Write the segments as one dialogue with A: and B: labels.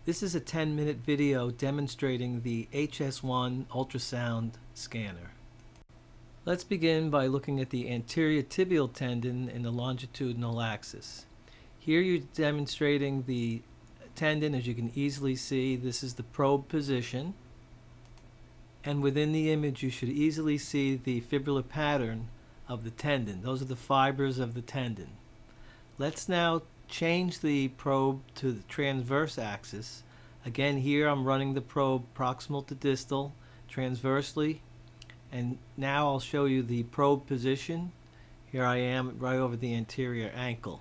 A: This is a 10-minute video demonstrating the HS1 ultrasound scanner. Let's begin by looking at the anterior tibial tendon in the longitudinal axis. Here you're demonstrating the tendon. As you can easily see, this is the probe position, and within the image you should easily see the fibrillar pattern of the tendon. Those are the fibers of the tendon. Let's now change the probe to the transverse axis. Again, here I'm running the probe proximal to distal, transversely, and now I'll show you the probe position. Here I am right over the anterior ankle.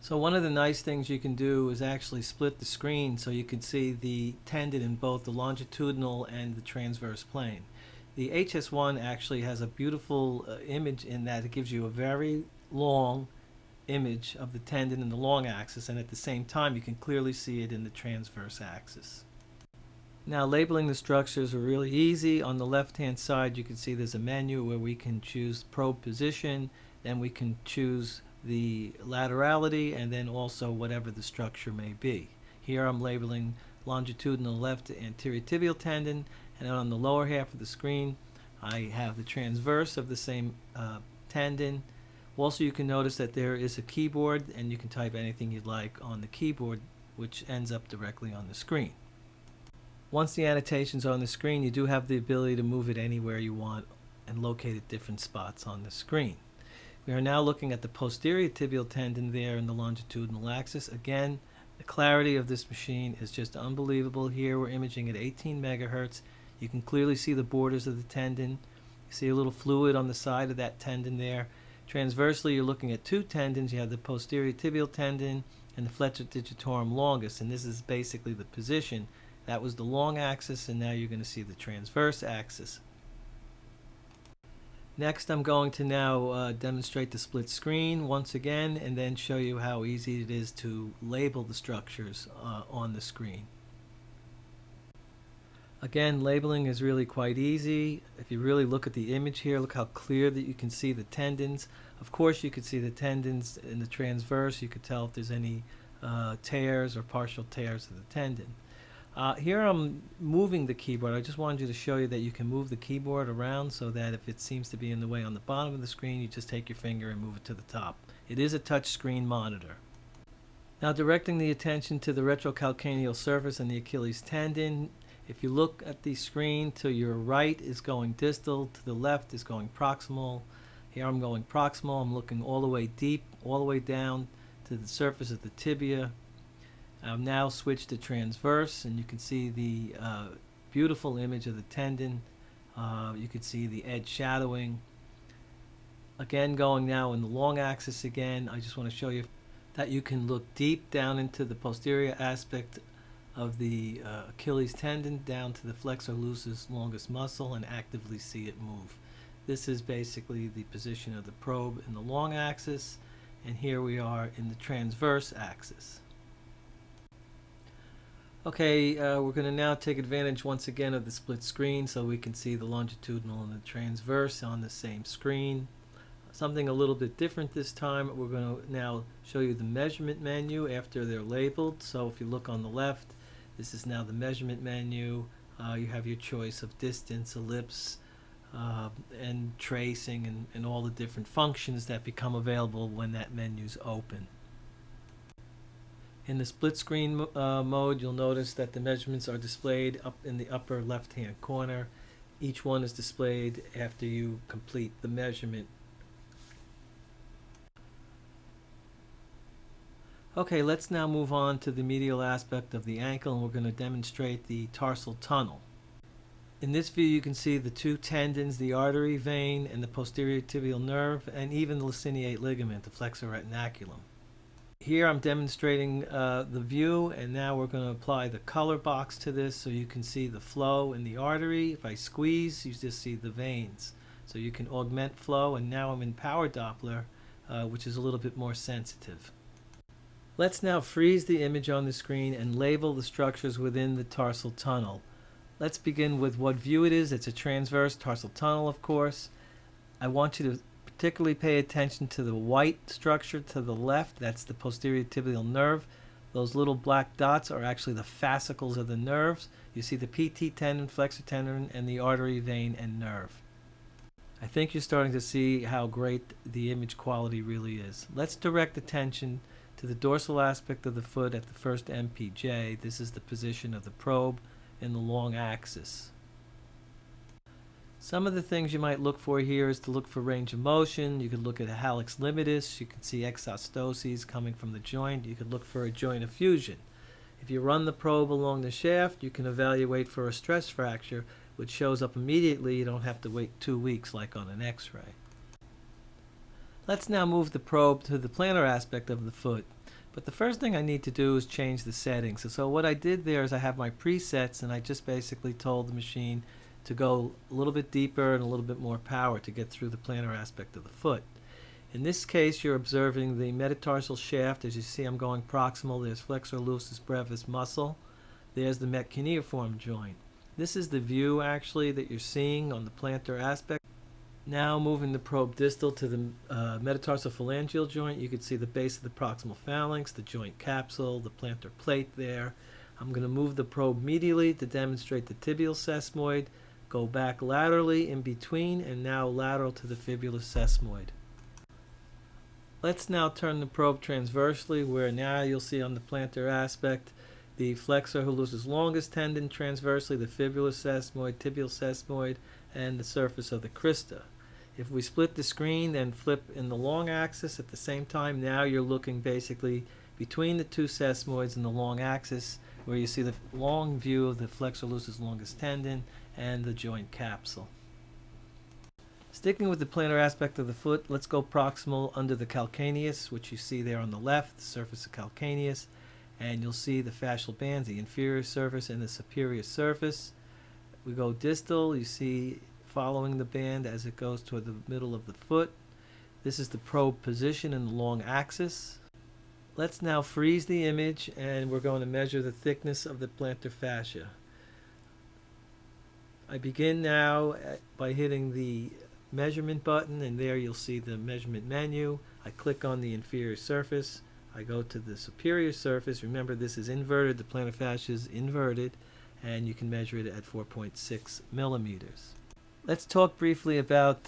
A: So one of the nice things you can do is actually split the screen so you can see the tendon in both the longitudinal and the transverse plane. The HS1 actually has a beautiful image in that it gives you a very long image of the tendon in the long axis, and at the same time you can clearly see it in the transverse axis. Now, labeling the structures are really easy. On the left hand side you can see there's a menu where we can choose probe position, then we can choose the laterality, and then also whatever the structure may be. Here I'm labeling longitudinal left anterior tibial tendon, and on the lower half of the screen I have the transverse of the same tendon. Also, you can notice that there is a keyboard, and you can type anything you'd like on the keyboard, which ends up directly on the screen. Once the annotations are on the screen, you do have the ability to move it anywhere you want and locate at different spots on the screen. We are now looking at the posterior tibial tendon there in the longitudinal axis. Again, the clarity of this machine is just unbelievable. Here we're imaging at 18 megahertz. You can clearly see the borders of the tendon. You see a little fluid on the side of that tendon there. Transversely, you're looking at two tendons. You have the posterior tibial tendon and the flexor digitorum longus, and this is basically the position. That was the long axis, and now you're going to see the transverse axis. Next, I'm going to now demonstrate the split screen once again, and then show you how easy it is to label the structures on the screen. Again, labeling is really quite easy. If you really look at the image here, look how clear that you can see the tendons. Of course, you could see the tendons in the transverse. You could tell if there's any tears or partial tears of the tendon. Here I'm moving the keyboard. I just wanted you to show you that you can move the keyboard around so that if it seems to be in the way on the bottom of the screen, you just take your finger and move it to the top. It is a touch screen monitor. Now, directing the attention to the retrocalcaneal surface and the Achilles tendon. If you look at the screen, to your right is going distal, to the left is going proximal. Here I'm going proximal. I'm looking all the way deep, all the way down to the surface of the tibia. I've now switched to transverse, and you can see the beautiful image of the tendon. You can see the edge shadowing. Again, going now in the long axis again, I just want to show you that you can look deep down into the posterior aspect of the Achilles tendon down to the flexor lucis longus muscle and actively see it move. This is basically the position of the probe in the long axis, and here we are in the transverse axis. Okay, we're going to now take advantage once again of the split screen so we can see the longitudinal and the transverse on the same screen. Something a little bit different this time. We're going to now show you the measurement menu after they're labeled. So if you look on the left, this is now the measurement menu. You have your choice of distance, ellipse, and tracing, and all the different functions that become available when that menu's open. In the split screen mode, you'll notice that the measurements are displayed up in the upper left hand corner. Each one is displayed after you complete the measurement. Okay, let's now move on to the medial aspect of the ankle, and we're going to demonstrate the tarsal tunnel. In this view, you can see the two tendons, the artery vein and the posterior tibial nerve, and even the laciniate ligament, the flexor retinaculum. Here I'm demonstrating the view, and now we're going to apply the color box to this so you can see the flow in the artery. If I squeeze, you just see the veins. So you can augment flow, and now I'm in power Doppler, which is a little bit more sensitive. Let's now freeze the image on the screen and label the structures within the tarsal tunnel. Let's begin with what view it is. It's a transverse tarsal tunnel, of course. I want you to particularly pay attention to the white structure to the left. That's the posterior tibial nerve. Those little black dots are actually the fascicles of the nerves. You see the PT tendon, flexor tendon, and the artery, vein, and nerve. I think you're starting to see how great the image quality really is. Let's direct attention to the dorsal aspect of the foot at the first MPJ. This is the position of the probe in the long axis. Some of the things you might look for here is to look for range of motion. You could look at a hallux limitus. You can see exostoses coming from the joint. You could look for a joint effusion. If you run the probe along the shaft, you can evaluate for a stress fracture, which shows up immediately. You don't have to wait 2 weeks like on an x-ray. Let's now move the probe to the plantar aspect of the foot. But the first thing I need to do is change the settings. So what I did there is I have my presets, and I just basically told the machine to go a little bit deeper and a little bit more power to get through the plantar aspect of the foot. In this case, you're observing the metatarsal shaft. As you see, I'm going proximal. There's flexor lucis brevis muscle. There's the metcuneiform joint. This is the view actually that you're seeing on the plantar aspect. Now moving the probe distal to the metatarsal phalangeal joint, you can see the base of the proximal phalanx, the joint capsule, the plantar plate there. I'm going to move the probe medially to demonstrate the tibial sesamoid, go back laterally in between, and now lateral to the fibula sesamoid. Let's now turn the probe transversely, where now you'll see on the plantar aspect the flexor hallucis longus tendon transversely, the fibula sesamoid, tibial sesamoid, and the surface of the crista. If we split the screen and flip in the long axis at the same time, now you're looking basically between the two sesamoids in the long axis, where you see the long view of the flexor lucis longus tendon and the joint capsule. Sticking with the plantar aspect of the foot, let's go proximal under the calcaneus, which you see there on the left, the surface of calcaneus, and you'll see the fascial bands, the inferior surface and the superior surface. We go distal, you see following the band as it goes toward the middle of the foot. This is the probe position in the long axis. Let's now freeze the image, and we're going to measure the thickness of the plantar fascia. I begin now by hitting the measurement button, and there you'll see the measurement menu. I click on the inferior surface. I go to the superior surface. Remember, this is inverted. The plantar fascia is inverted, and you can measure it at 4.6 millimeters. Let's talk briefly about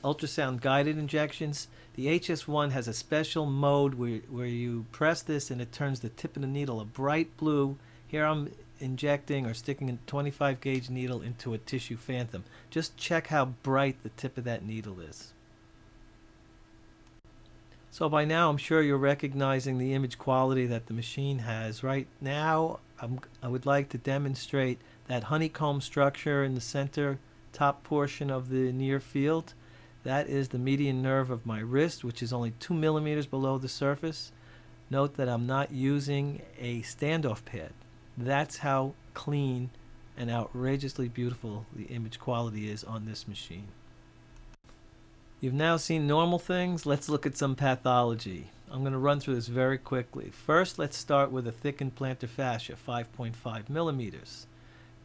A: ultrasound guided injections. The HS1 has a special mode where you press this and it turns the tip of the needle a bright blue. Here I'm injecting or sticking a 25 gauge needle into a tissue phantom. Just check how bright the tip of that needle is. So by now I'm sure you're recognizing the image quality that the machine has. Right now I would like to demonstrate that honeycomb structure in the center top portion of the near field. That is the median nerve of my wrist, which is only 2 millimeters below the surface. Note that I'm not using a standoff pad. That's how clean and outrageously beautiful the image quality is on this machine. You've now seen normal things. Let's look at some pathology. I'm going to run through this very quickly. First, let's start with a thickened plantar fascia, 5.5 millimeters.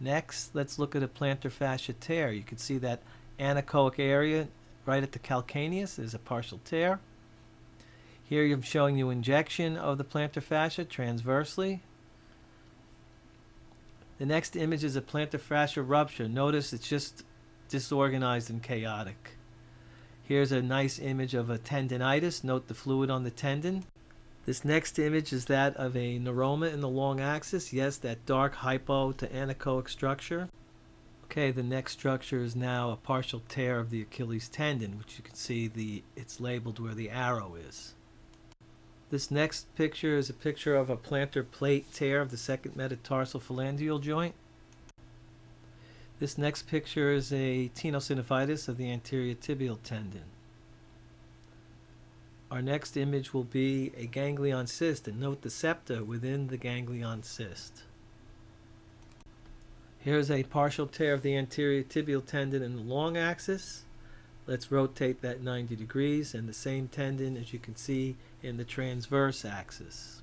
A: Next, let's look at a plantar fascia tear. You can see that anechoic area right at the calcaneus. There's a partial tear. Here I'm showing you injection of the plantar fascia transversely. The next image is a plantar fascia rupture. Notice it's just disorganized and chaotic. Here's a nice image of a tendinitis. Note the fluid on the tendon. This next image is that of a neuroma in the long axis. Yes, that dark hypo to anechoic structure. Okay, the next structure is now a partial tear of the Achilles tendon, which you can see it's labeled where the arrow is. This next picture is a picture of a plantar plate tear of the second metatarsal phalangeal joint. This next picture is a tenosynovitis of the anterior tibial tendon. Our next image will be a ganglion cyst, and note the septa within the ganglion cyst. Here's a partial tear of the anterior tibial tendon in the long axis. Let's rotate that 90 degrees, and the same tendon as you can see in the transverse axis.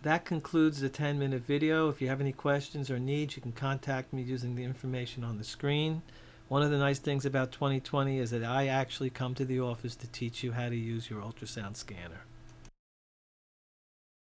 A: That concludes the 10-minute video. If you have any questions or needs, you can contact me using the information on the screen. One of the nice things about 2020 is that I actually come to the office to teach you how to use your ultrasound scanner.